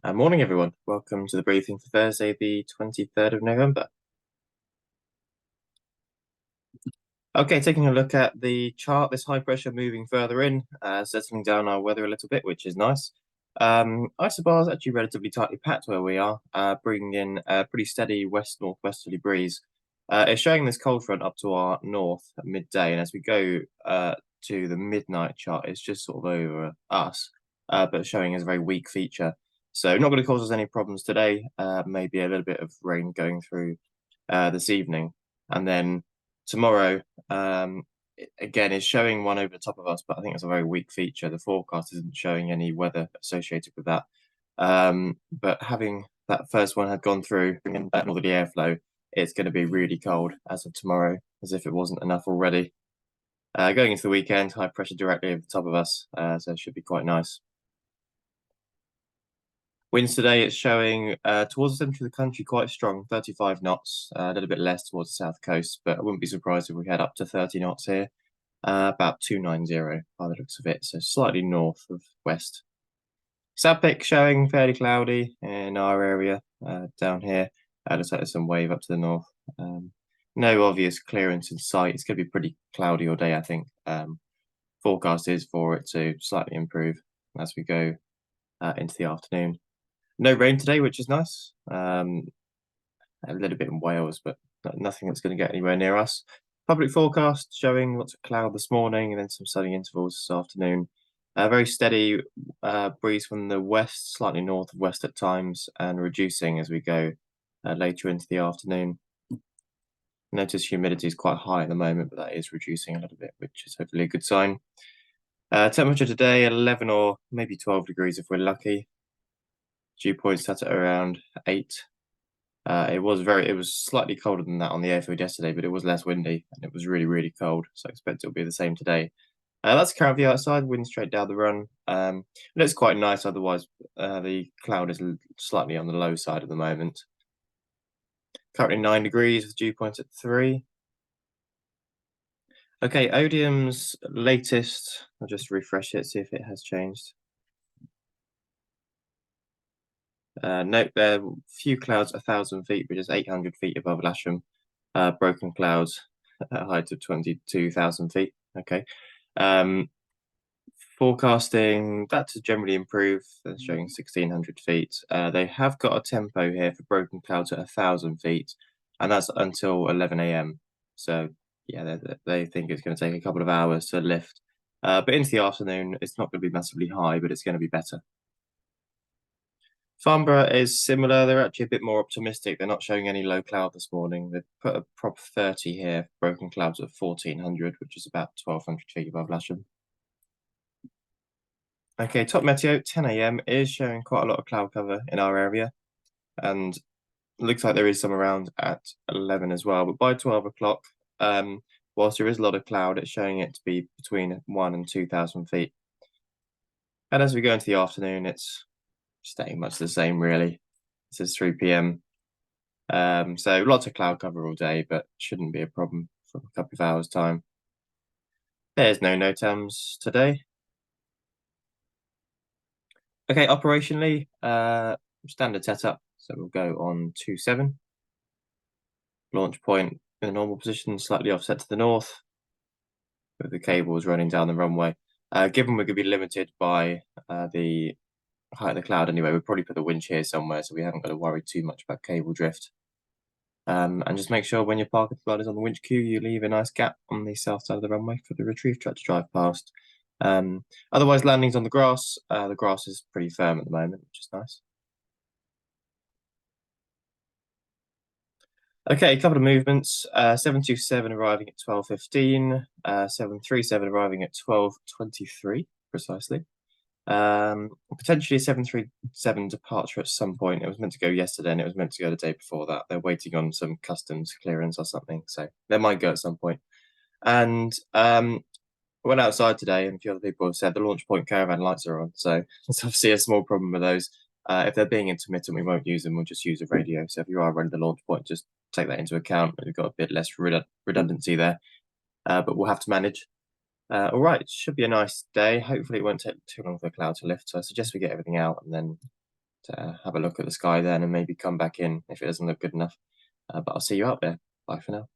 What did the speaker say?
Morning, everyone. Welcome to the briefing for Thursday, the 23rd of November. Okay, taking a look at the chart, this high pressure moving further in, settling down our weather a little bit, which is nice. Isobars actually relatively tightly packed where we are, bringing in a pretty steady west-northwesterly breeze. It's showing this cold front up to our north at midday, and as we go to the midnight chart, it's just sort of over us, but showing as a very weak feature. So not going to cause us any problems today. Maybe a little bit of rain going through this evening, and then tomorrow again is showing one over the top of us, but I think it's a very weak feature. The forecast isn't showing any weather associated with that. But having that first one had gone through and all the airflow, it's going to be really cold as of tomorrow, as if it wasn't enough already. Going into the weekend, high pressure directly over the top of us, so it should be quite nice. Winds today, it's showing towards the centre of the country quite strong, 35 knots, a little bit less towards the south coast, but I wouldn't be surprised if we had up to 30 knots here, about 290 by the looks of it, so slightly north of west. South showing fairly cloudy in our area down here. Looks like there's some wave up to the north. No obvious clearance in sight. It's going to be pretty cloudy all day, I think. Forecast is for it to slightly improve as we go into the afternoon. No rain today, which is nice. A little bit in Wales, but nothing that's going to get anywhere near us. Public forecast showing lots of cloud this morning and then some sunny intervals this afternoon. A very steady breeze from the west, slightly north of west at times, and reducing as we go later into the afternoon. Notice humidity is quite high at the moment, but that is reducing a little bit, which is hopefully a good sign. Temperature today, 11 or maybe 12 degrees if we're lucky. Dew point sat at around 8. It was slightly colder than that on the airfield yesterday, but it was less windy and it was really, really cold. So I expect it'll be the same today. That's the current view outside, wind straight down the run. It looks quite nice otherwise. The cloud is slightly on the low side at the moment. Currently 9 degrees with dew point at 3. Okay, Odium's latest. I'll just refresh it, see if it has changed. Note there are few clouds 1,000 feet, which is 800 feet above Lasham. Broken clouds at a height of 22,000 feet. Okay. Forecasting that to generally improve. They're showing 1,600 feet. They have got a tempo here for broken clouds at 1,000 feet, and that's until 11 a.m. So yeah, they think it's going to take a couple of hours to lift. But into the afternoon, it's not going to be massively high, but it's going to be better. Farnborough is similar. They're actually a bit more optimistic. They're not showing any low cloud this morning. They've put a prop 30 here, broken clouds at 1,400, which is about 1,200 feet above Lasham. Okay, top meteo, 10 a.m. is showing quite a lot of cloud cover in our area. And looks like there is some around at 11 as well. But by 12 o'clock, whilst there is a lot of cloud, it's showing it to be between 1 and 2,000 feet. And as we go into the afternoon, it's staying much the same, really. This is 3 p.m. So lots of cloud cover all day, but shouldn't be a problem for a couple of hours' time. There's no NOTAMs today. Okay, operationally, standard setup. So we'll go on 2-7. Launch point in a normal position, slightly offset to the north, with the cables running down the runway. Given we're going to be limited by the height of the cloud anyway, we'll probably put the winch here somewhere, so we haven't got to worry too much about cable drift. And just make sure when your parking slide is on the winch queue, you leave a nice gap on the south side of the runway for the retrieve truck to drive past. Otherwise, landings on the grass. The grass is pretty firm at the moment, which is nice. Okay, a couple of movements. 727 arriving at 12:15. 737 arriving at 12:23 precisely. Potentially a 737 departure at some point. It was meant to go yesterday and it was meant to go the day before that. They're waiting on some customs clearance or something, so they might go at some point. And I went outside today and a few other people have said the launch point caravan lights are on, so it's obviously a small problem with those. If they're being intermittent, we won't use them. We'll just use a radio. So if you are running the launch point, just take that into account. We've got a bit less redundancy there, but we'll have to manage. All right, should be a nice day. Hopefully it won't take too long for the cloud to lift. So I suggest we get everything out and then to have a look at the sky then and maybe come back in if it doesn't look good enough. But I'll see you out there. Bye for now.